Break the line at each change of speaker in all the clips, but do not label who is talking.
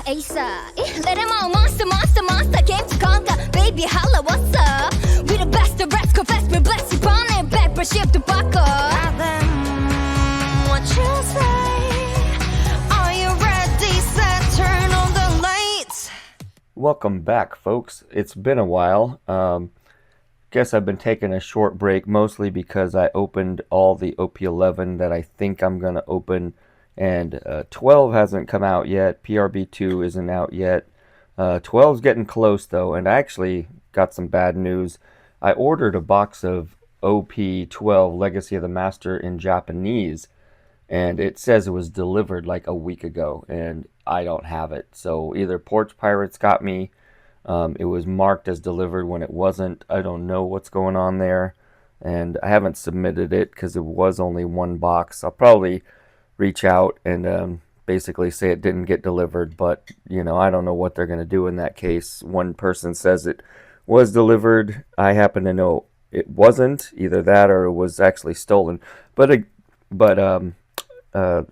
Ace let him out, monster, monster, monster. Game to conquer, baby, holla, what's up? We the best, the rest, confess, we bless you, on and back, but ship to buckle. What you say? Are you ready, set, turn on the lights?
Welcome back, folks. It's been a while. Guess I've been taking a short break, mostly because I opened all the OP11 that I think I'm going to open, and 12 hasn't come out yet. PRB2 isn't out yet. 12's getting close, though, and I actually got some bad news. I ordered a box of OP12 Legacy of the Master in Japanese, and it says it was delivered like a week ago, and I don't have it. So either Porch Pirates got me, it was marked as delivered when it wasn't. I don't know what's going on there, and I haven't submitted it because it was only one box. I'll probably reach out and basically say it didn't get delivered, but you know, I don't know what they're going to do in that case. One person says it was delivered. I happen to know it wasn't. Either that or it was actually stolen. But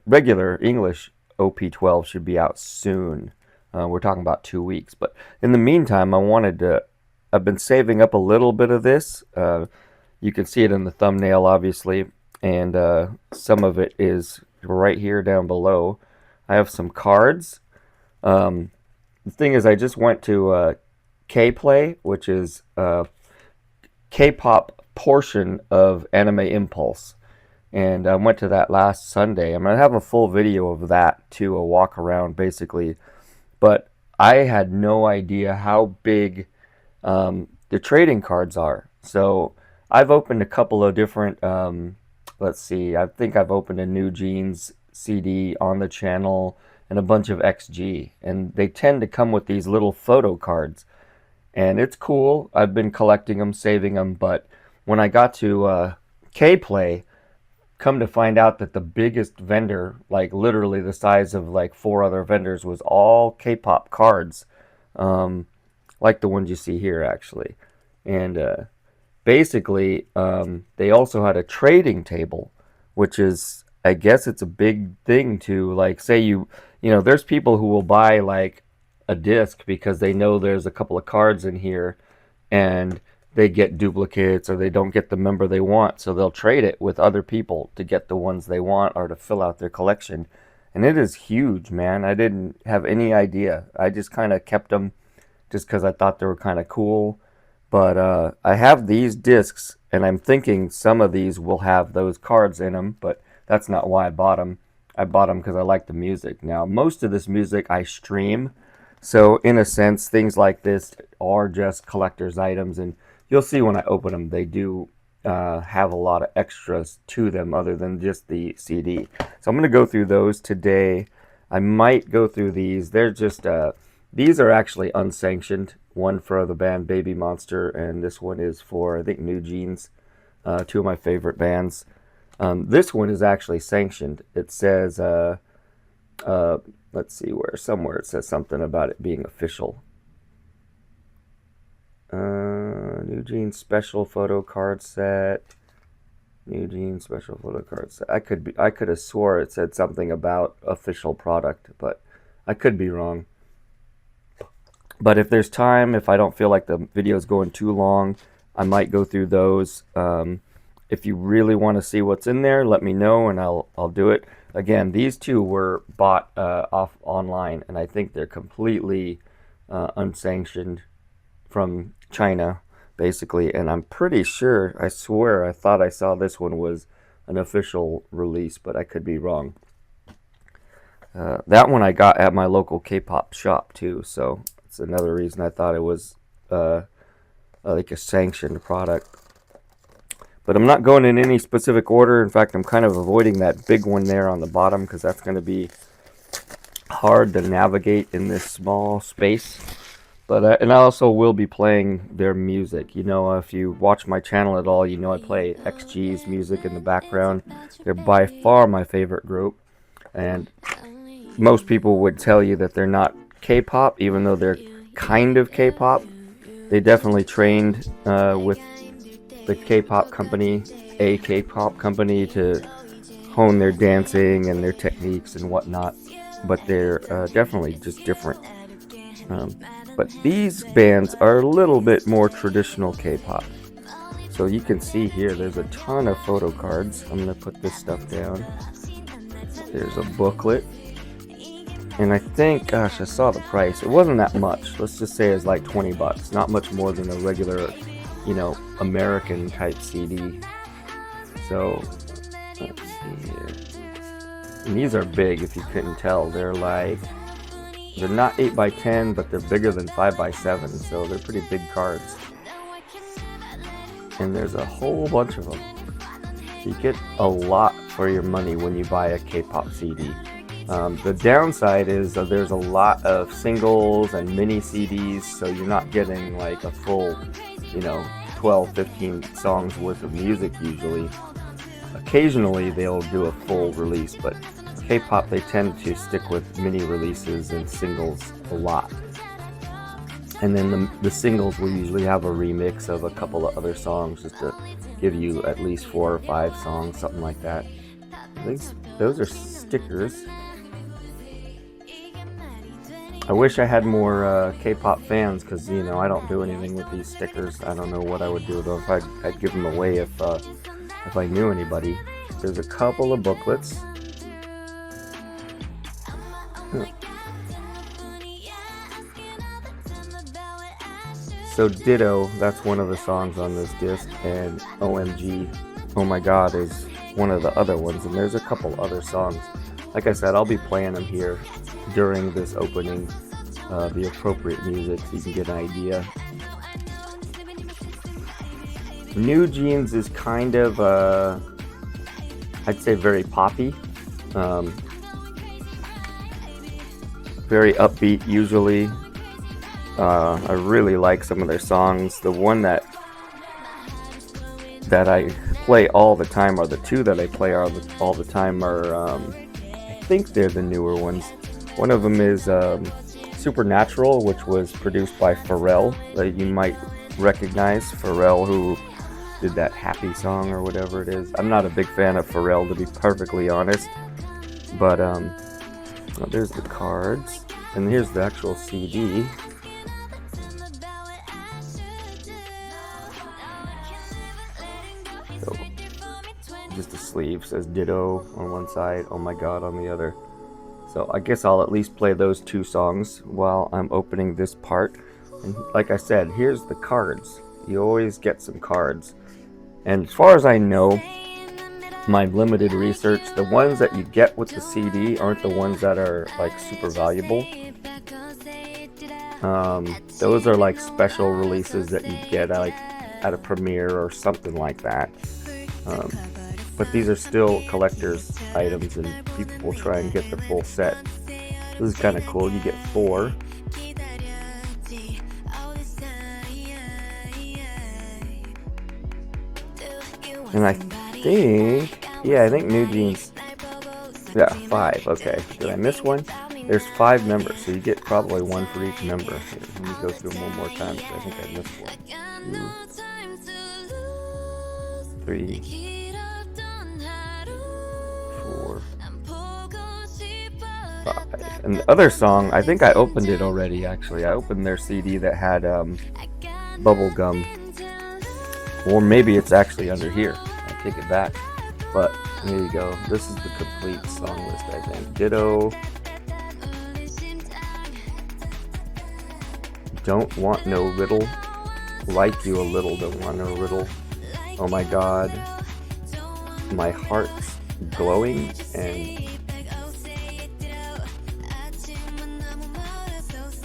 regular English OP12 should be out soon. We're talking about 2 weeks. But in the meantime, I've been saving up a little bit of this. You can see it in the thumbnail, obviously. And some of it is right here down below. I have some cards. The thing is, I just went to K-Play, which is K-pop portion of Anime Impulse. And I went to that last Sunday. I'm going to have a full video of that too, a walk around basically. But I had no idea how big the trading cards are. So I've opened a couple of different, let's see, I think I've opened a NewJeans CD on the channel and a bunch of XG. And they tend to come with these little photo cards. And it's cool. I've been collecting them, saving them. But when I got to K-Play, come to find out that the biggest vendor, like literally the size of like 4 other vendors, was all K-pop cards, like the ones you see here actually. And basically they also had a trading table, which is, I guess it's a big thing to, like, say you know, there's people who will buy like a disc because they know there's a couple of cards in here and they get duplicates or they don't get the member they want, so they'll trade it with other people to get the ones they want or to fill out their collection. And it is huge, man. I didn't have any idea. I just kind of kept them just because I thought they were kind of cool. But I have these discs, and I'm thinking some of these will have those cards in them, but that's not why I bought them. I bought them because I like the music. Now, most of this music I stream, so in a sense, things like this are just collector's items, and you'll see when I open them, they do have a lot of extras to them other than just the CD. So I'm going to go through those today. I might go through these. They're just, these are actually unsanctioned. One for the band Babymonster, and this one is for, I think, NewJeans, 2 of my favorite bands. This one is actually sanctioned. It says, let's see where, somewhere it says something about it being official. NewJeans special photo card set. NewJeans special photo card set. I could have swore it said something about official product, but I could be wrong. But if there's time, if I don't feel like the video is going too long, I might go through those. If you really want to see what's in there, let me know and I'll do it. Again, these two were bought off online, and I think they're completely unsanctioned from China, basically. And I'm pretty sure, I swear, I thought I saw this one was an official release, but I could be wrong. That one I got at my local K-pop shop too, so it's another reason I thought it was like a sanctioned product. But I'm not going in any specific order. In fact, I'm kind of avoiding that big one there on the bottom because that's going to be hard to navigate in this small space. But and I also will be playing their music. You know, if you watch my channel at all, you know I play XG's music in the background. They're by far my favorite group. And most people would tell you that they're not K-pop, even though they're kind of K-pop. They definitely trained with the K-pop company, a K-pop company, to hone their dancing and their techniques and whatnot. but they're definitely just different. But these bands are a little bit more traditional K-pop. So you can see here, there's a ton of photo cards. I'm gonna put this stuff down. There's a booklet. And I think, gosh, I saw the price. It wasn't that much. Let's just say it's like 20 bucks. Not much more than a regular, American type CD. So, let's see here. And these are big, if you couldn't tell. They're not 8x10, but they're bigger than 5x7. So they're pretty big cards. And there's a whole bunch of them. You get a lot for your money when you buy a K-pop CD. The downside is there's a lot of singles and mini CDs, so you're not getting like a full, 12, 15 songs worth of music usually. Occasionally they'll do a full release, but K-pop, they tend to stick with mini releases and singles a lot. And then the singles will usually have a remix of a couple of other songs just to give you at least 4 or 5 songs, something like that. Those are stickers. I wish I had more K-pop fans, because I don't do anything with these stickers. I don't know what I would do with them. I'd give them away if I knew anybody. There's a couple of booklets. So Ditto, that's one of the songs on this disc, and OMG, Oh My God, is one of the other ones, and there's a couple other songs. Like I said, I'll be playing them here during this opening, the appropriate music, so you can get an idea. NewJeans is kind of, I'd say, very poppy, very upbeat usually. I really like some of their songs. The one that I play all the time, or the two that I play all the time, are I think they're the newer ones. One of them is Supernatural, which was produced by Pharrell, that you might recognize. Pharrell, who did that Happy song or whatever it is. I'm not a big fan of Pharrell, to be perfectly honest, but well, there's the cards, and here's the actual CD. So, just the sleeve says Ditto on one side, Oh My God on the other. So I guess I'll at least play those two songs while I'm opening this part. And like I said, here's the cards. You always get some cards. And as far as I know, my limited research, the ones that you get with the CD aren't the ones that are like super valuable. Those are like special releases that you get like at a premiere or something like that. But these are still collector's items, and people will try and get the full set. This is kind of cool. You get 4. And I think NewJeans, 5. Okay, did I miss one? There's 5 members, so you get probably one for each member. Here, let me go through them one more time, because I think I missed one. 2, 3, 4, 5. And the other song, I think I opened it already, actually. I opened their CD that had Bubblegum. Or maybe it's actually under here. I take it back. But there you go. This is the complete song list, I think. Ditto. Don't Want No Riddle. Like You a Little, Don't Want No Riddle. Oh My God. My Heart's Glowing, and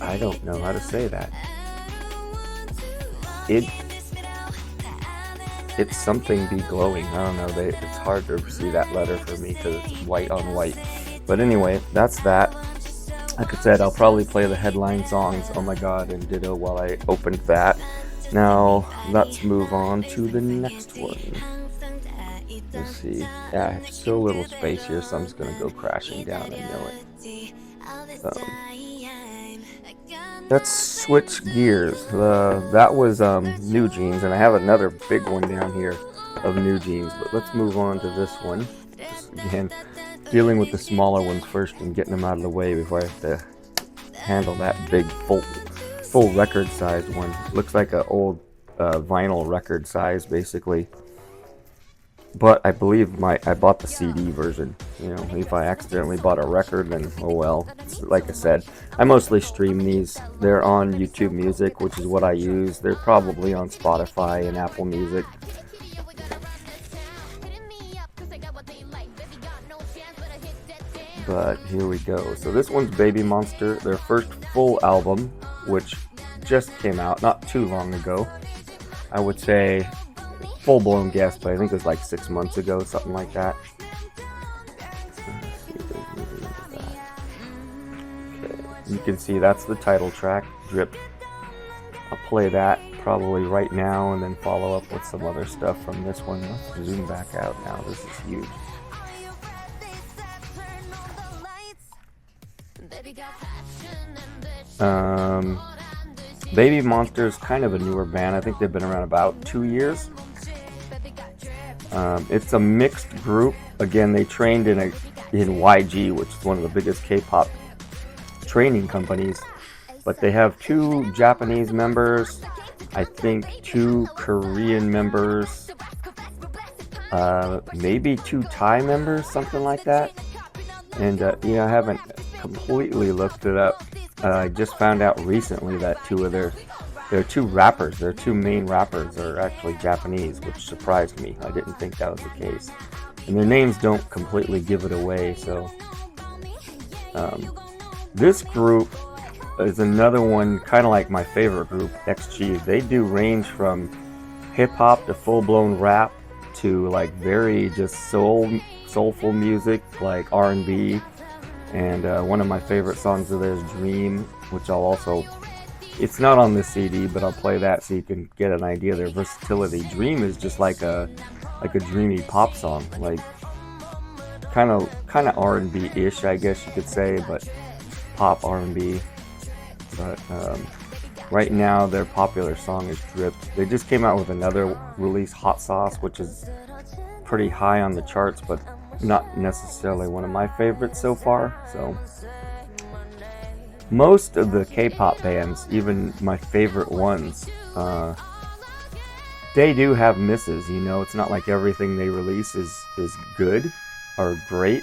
I don't know how to say that. It's something Be Glowing. I don't know. It's hard to see that letter for me because it's white on white. But anyway, that's that. Like I said, I'll probably play the headline songs, Oh My God and Ditto, while I opened that. Now, let's move on to the next one. Let's see. Yeah, it's still a little space here, so I'm just going to go crashing down. I know it. Let's switch gears. That was NewJeans, and I have another big one down here of NewJeans, but let's move on to this one. Again, dealing with the smaller ones first and getting them out of the way before I have to handle that big full record size one. Looks like an old vinyl record size basically. But I believe I bought the CD version. You know, if I accidentally bought a record, then oh well. Like I said, I mostly stream these. They're on YouTube Music, which is what I use. They're probably on Spotify and Apple Music. But here we go. So this one's Babymonster, their first full album, which just came out not too long ago. I would say full-blown guess, but I think it was like 6 months ago, something like that. Okay. You can see that's the title track, Drip. I'll play that probably right now and then follow up with some other stuff from this one. Let's zoom back out now. This is huge. Babymonster is kind of a newer band. I think they've been around about 2 years. It's a mixed group. Again, they trained in YG, which is one of the biggest K-pop training companies. But they have 2 Japanese members, I think 2 Korean members, maybe 2 Thai members, something like that. And I haven't completely looked it up. I just found out recently that 2 of their 2 rappers, their 2 main rappers are actually Japanese, which surprised me. I didn't think that was the case. And their names don't completely give it away, so this group is another one kind of like my favorite group, XG. They do range from hip-hop to full-blown rap to like very just soulful music like R&B. And one of my favorite songs of theirs is Dream, which I'll also, it's not on this CD, but I'll play that so you can get an idea of their versatility. Dream is just like a dreamy pop song, like kind of R&B-ish, I guess you could say, but pop R&B. But right now their popular song is Drip. They just came out with another release, Hot Sauce, which is pretty high on the charts, but not necessarily one of my favorites so far. So most of the K-pop bands, even my favorite ones, they do have misses. You know, it's not like everything they release is good or great,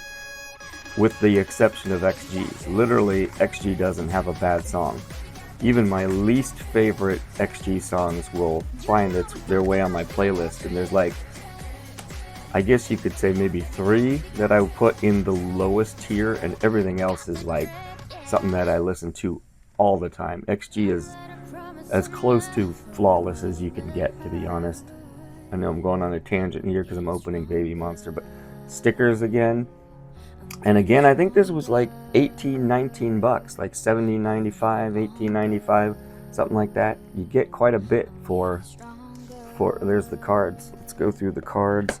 with the exception of XG. Literally, XG doesn't have a bad song. Even my least favorite XG songs will find their way on my playlist, and there's like, I guess you could say maybe 3 that I would put in the lowest tier, and everything else is like something that I listen to all the time. XG is as close to flawless as you can get, to be honest. I know I'm going on a tangent here because I'm opening Babymonster, but Stickers again. And again, I think this was like $18-19, like $17.95, $18.95, something like that. You get quite a bit for there's the cards. Let's go through the cards.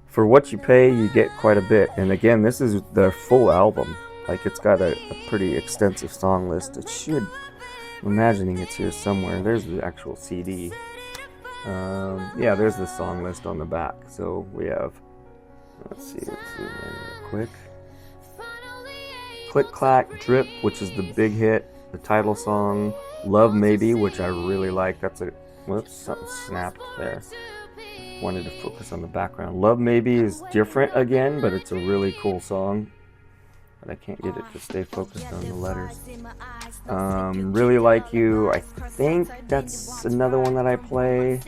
For what you pay, you get quite a bit. And again, this is their full album. Like, it's got a pretty extensive song list. It should, I'm imagining it's here somewhere. There's the actual CD. Yeah, there's the song list on the back. So we have, let's see, let's zoom in real quick. Click Clack, Drip, which is the big hit, the title song. Love Maybe, which I really like. That's a, whoops, something snapped there. Wanted to focus on the background. Love Maybe is different again, but it's a really cool song. But I can't get it to stay focused on the letters. Really Like You, I think that's another one that I play.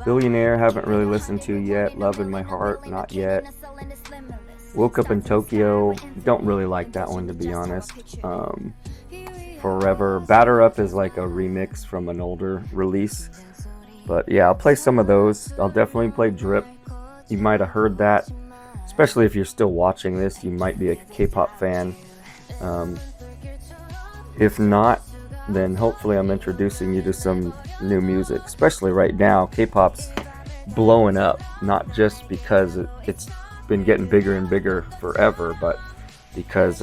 Billionaire, haven't really listened to yet. Love in My Heart, not yet. Woke Up in Tokyo, don't really like that one, to be honest. Forever. Batter Up is like a remix from an older release. But yeah, I'll play some of those. I'll definitely play Drip. You might have heard that. Especially if you're still watching this, you might be a K-pop fan. If not, then hopefully I'm introducing you to some new music. Especially right now, K-pop's blowing up. Not just because it's been getting bigger and bigger forever, but because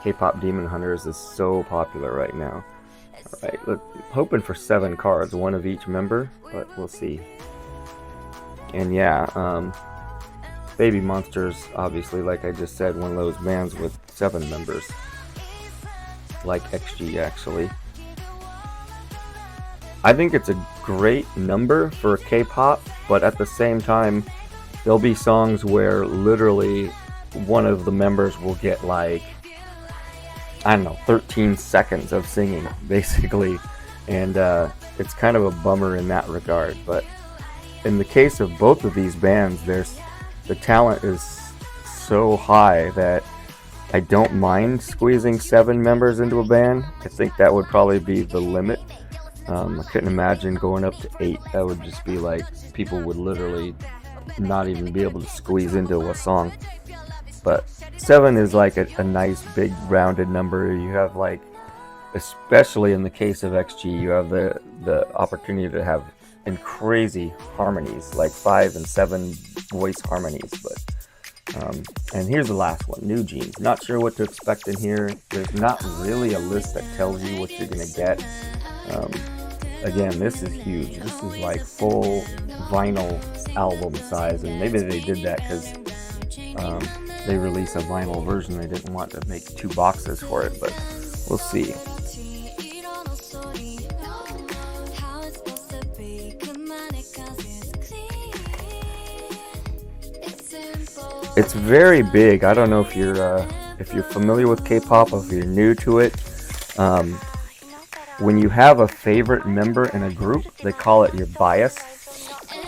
K-pop Demon Hunters is so popular right now. Alright, look, hoping for 7 cards, 1 of each member, but we'll see. And yeah, Babymonster's obviously, like I just said, one of those bands with 7 members, like XG actually. I think it's a great number for K-pop, but at the same time, there'll be songs where literally one of the members will get like, I don't know, 13 seconds of singing, basically, and it's kind of a bummer in that regard. But in the case of both of these bands, the talent is so high that I don't mind squeezing 7 members into a band. I think that would probably be the limit. I couldn't imagine going up to 8. That would just be like, people would literally not even be able to squeeze into a song. But 7 is like a nice big rounded number. You have like, especially in the case of XG, you have the opportunity to have crazy harmonies, like 5 and 7 voice harmonies. But and here's the last one, NewJeans. Not sure what to expect in here. There's not really a list that tells you what you're gonna get. Again, this is huge. This is like full vinyl album size, and maybe they did that because they released a vinyl version. They didn't want to make 2 boxes for it, but we'll see. It's very big. I don't know if you're familiar with K-pop, or if you're new to it. When you have a favorite member in a group, they call it your bias,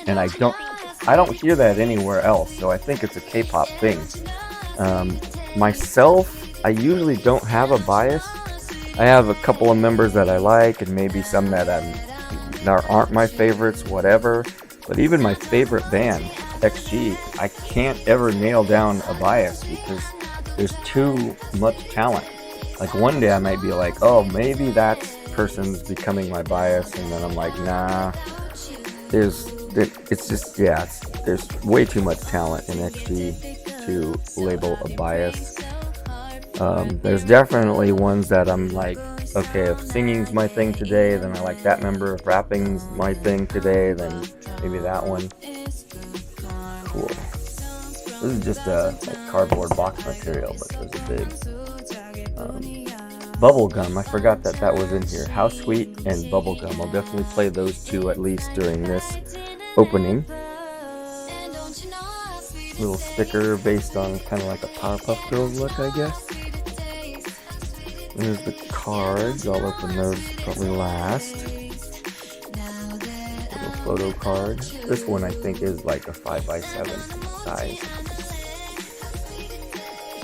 and I don't hear that anywhere else. So I think it's a K-pop thing. Myself, I usually don't have a bias. I have a couple of members that I like, and maybe some that aren't my favorites, whatever. But even my favorite band, XG, I can't ever nail down a bias because there's too much talent. Like one day I might be like, oh, maybe that person's becoming my bias, and then I'm like, nah. There's way too much talent in XG to label a bias. There's definitely ones that I'm like, okay, if singing's my thing today, then I like that member. If rapping's my thing today, then maybe that one. Cool. This is just a cardboard box material, but there's a big bubblegum. I forgot that was in here. How Sweet and Bubblegum. I'll definitely play those 2 at least during this opening. Little sticker based on kind of like a Powerpuff Girls look, I guess. There's the cards. I'll open those probably last. Little photo card. This one I think is like a 5x7 size.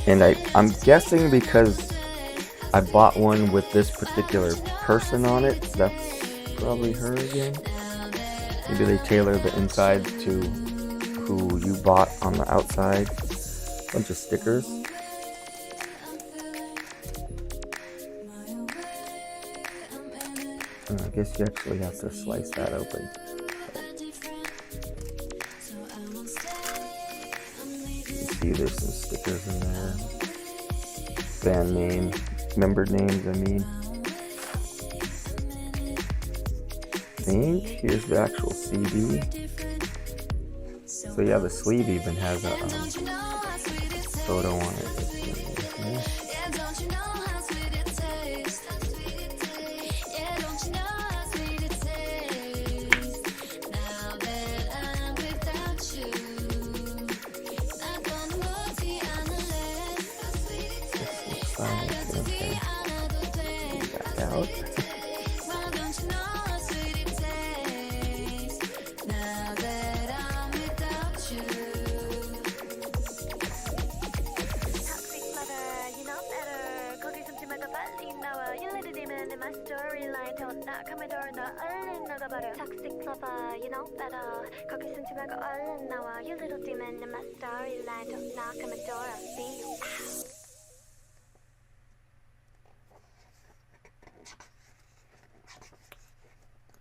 And I'm guessing because I bought one with this particular person on it, that's probably her again. Maybe they tailor the inside to who you bought on the outside. Bunch of stickers. I guess you actually have to slice that open. You see there's some stickers in there. Band name, member names, I mean. I think here's the actual CD. So yeah, the sleeve even has a photo on it. Okay. Back out.
Toxic lover, you know better. 거기 숨지 말고 얼른 나와. You little demon in my storyline. Don't knock on my door, I'll see you.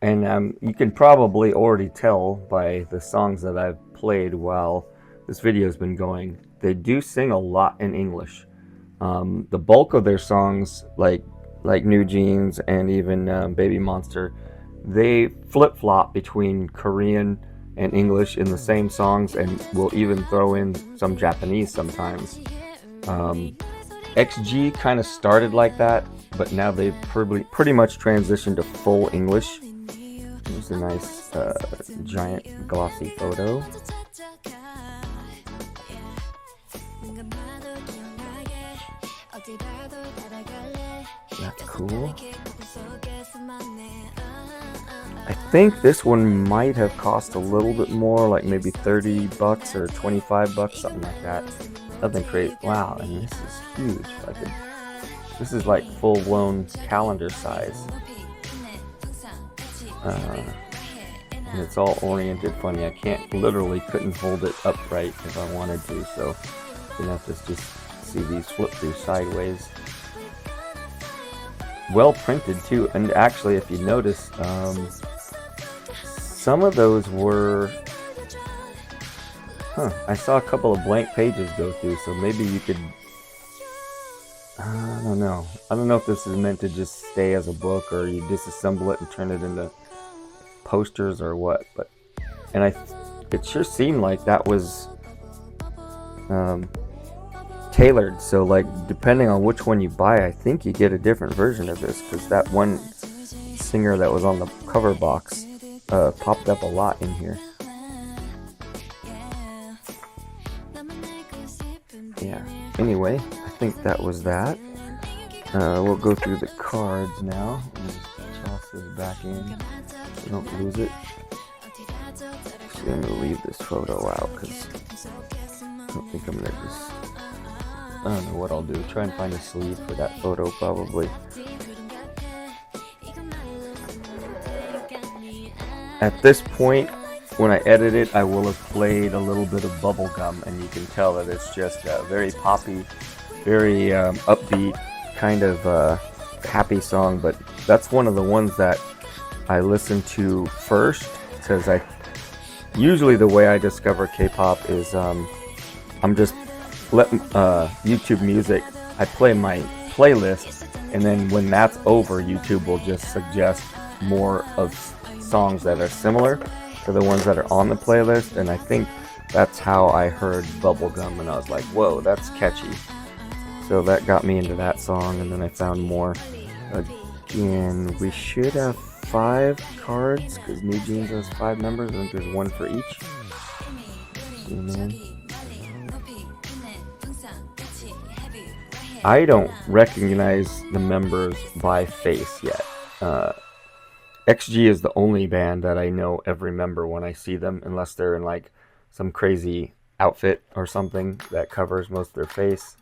And you can probably already tell by the songs that I've played while this video has been going, they do sing a lot in English. The bulk of their songs, like NewJeans and even Babymonster, they flip-flop between Korean and English in the same songs, and will even throw in some Japanese sometimes. XG kind of started like that, but now they've pretty much transitioned to full English. Here's a nice giant glossy photo. That's cool. I think this one might have cost a little bit more, like maybe $30 or $25, something like that. Nothing crazy. Wow, and this is huge. This is like full-blown calendar size. And it's all oriented funny. I couldn't hold it upright if I wanted to, so I'm gonna have to just see these flip through sideways. Well printed too, and actually, if you notice, some of those were. I saw a couple of blank pages go through, so maybe you could. I don't know. I don't know if this is meant to just stay as a book, or you disassemble it and turn it into posters or what, but it sure seemed like that was tailored, so like depending on which one you buy, I think you get a different version of this, because that one singer that was on the cover box popped up a lot in here. Yeah, anyway, I think that was that. We'll go through the cards now. Just toss this back in so don't lose it. Actually, I'm going to leave this photo out because I don't think I'm going to just... I don't know what I'll do. Try and find a sleeve for that photo probably. At this point, when I edit it, I will have played a little bit of bubblegum, and you can tell that it's just a very poppy, very upbeat, kind of happy song, but that's one of the ones that I listen to first, because usually the way I discover K-pop is I'm just letting YouTube Music, I play my playlist, and then when that's over, YouTube will just suggest more of songs that are similar to the ones that are on the playlist, and I think that's how I heard Bubblegum, and I was like, whoa, that's catchy. So that got me into that song, and then I found more. Again, we should have 5 cards, because NewJeans has 5 members. I think there's 1 for each. Zoom in. I don't recognize the members by face yet. XG is the only band that I know every member when I see them, unless they're in like some crazy outfit or something that covers most of their face.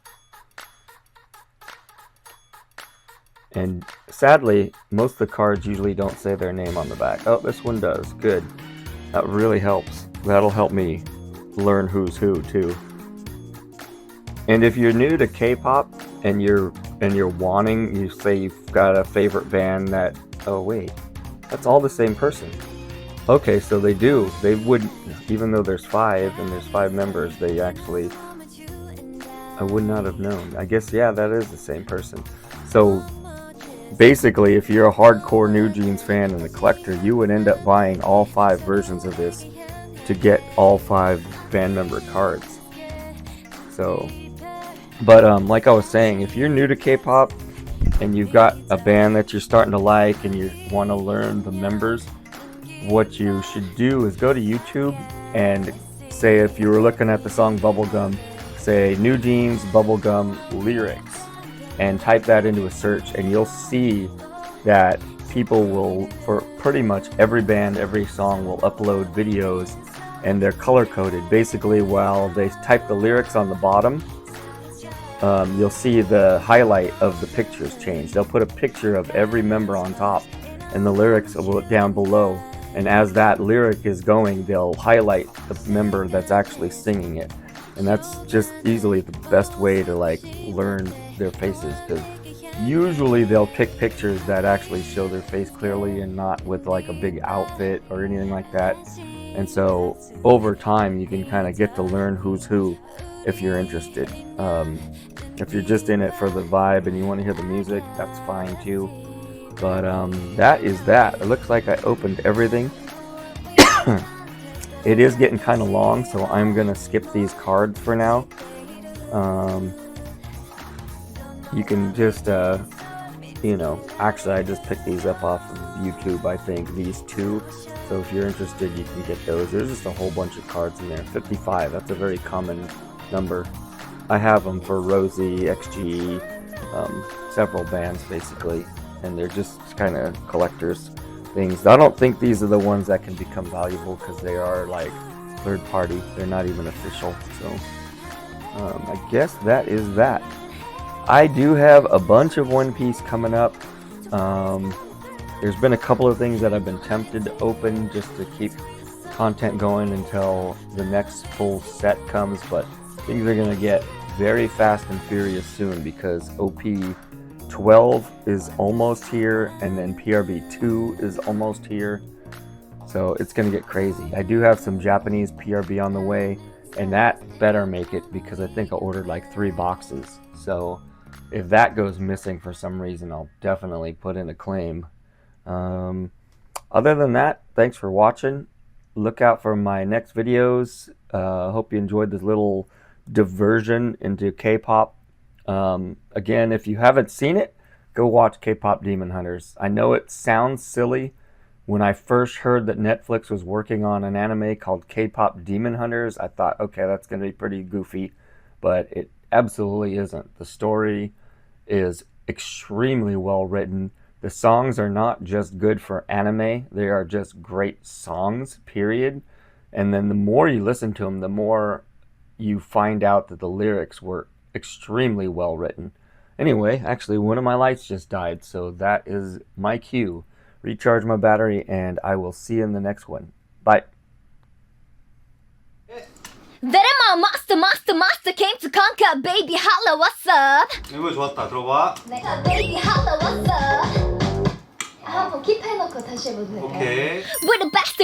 And sadly, most of the cards usually don't say their name on the back. Oh, this one does. Good. That really helps. That'll help me learn who's who too. And if you're new to K-pop and you're wanting, you say you've got a favorite band that, oh wait, that's all the same person. Okay, so they do. They would, even though there's 5 and there's 5 members, they actually, I would not have known. I guess, yeah, that is the same person. So basically, if you're a hardcore NewJeans fan and a collector, you would end up buying all 5 versions of this to get all 5 band member cards. So, but like I was saying, if you're new to K-pop and you've got a band that you're starting to like and you want to learn the members, what you should do is go to YouTube and say, if you were looking at the song Bubblegum, say NewJeans Bubblegum lyrics, and type that into a search, and you'll see that people will, for pretty much every band, every song, will upload videos, and they're color coded. Basically, while they type the lyrics on the bottom, you'll see the highlight of the pictures change. They'll put a picture of every member on top and the lyrics down below, and as that lyric is going, they'll highlight the member that's actually singing it. And that's just easily the best way to like learn their faces, because usually they'll pick pictures that actually show their face clearly and not with like a big outfit or anything like that. And so over time you can kind of get to learn who's who if you're interested. If you're just in it for the vibe and you want to hear the music, that's fine too. But that is that. It looks like I opened everything. it is getting kind of long, so I'm gonna skip these cards for now. You can just you know, actually I just picked these up off of YouTube, I think, these two. So if you're interested, you can get those. There's just a whole bunch of cards in there. 55, that's a very common number. I have them for Rosie, XG, several bands basically, and they're just kind of collectors things. I don't think these are the ones that can become valuable because they are like third party. They're not even official. So I guess that is that. I do have a bunch of One Piece coming up. There's been a couple of things that I've been tempted to open just to keep content going until the next full set comes, but things are going to get very fast and furious soon because OP 12 is almost here, and then PRB 2 is almost here, so it's going to get crazy. I do have some Japanese PRB on the way, and that better make it because I think I ordered like 3 boxes. So if that goes missing for some reason, I'll definitely put in a claim. Other than that, thanks for watching. Look out for my next videos. Hope you enjoyed this little diversion into K-pop. Again, if you haven't seen it, go watch K-pop Demon Hunters. I know it sounds silly. When I first heard that Netflix was working on an anime called K-pop Demon Hunters, I thought, okay, that's going to be pretty goofy, but it absolutely isn't. The story is extremely well written. The songs are not just good for anime, they are just great songs, period. And then the more you listen to them, the more you find out that the lyrics were extremely well written. Anyway, actually one of my lights just died, so that is my cue. Recharge my battery, and I will see you in the next one. Bye.
Venom master came to conquer. Baby holla, what's up?
이거 좋았다. 들어봐.
Baby holla, what's up? 한번 킵해놓고 다시 해봐도 될까요?
오케이.
We're the best,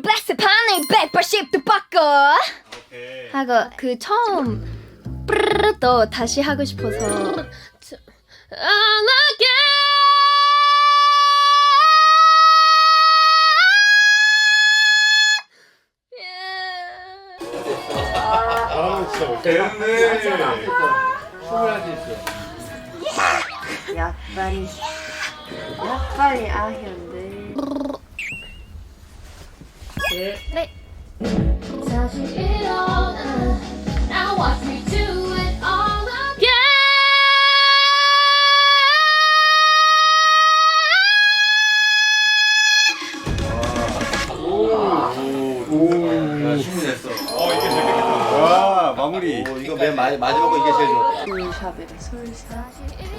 best 판을 180도 바꿔.
오케이.
하고 그 처음 또 다시 하고 싶어서.
아, 진짜 못했네.
야빨리 아현데.
네. 사실 이런 Now watch me do it all again.
야, 신문했어. 이게 재밌겠다. 와, 마무리. 이거 맨 마지막으로 이게 제일 좋았다.
솔샤베르 솔샤.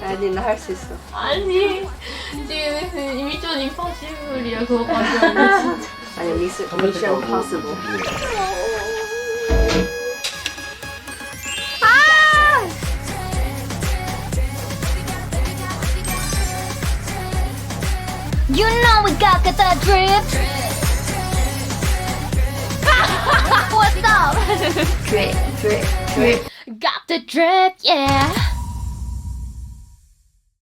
아니 나 할 수 있어.
아니 지금 이미 좀 임파서블이야 그거밖에 안 돼.
아니 미션 임파서블.
You know we got the drip. What's up?
drip.
Got the drip, yeah.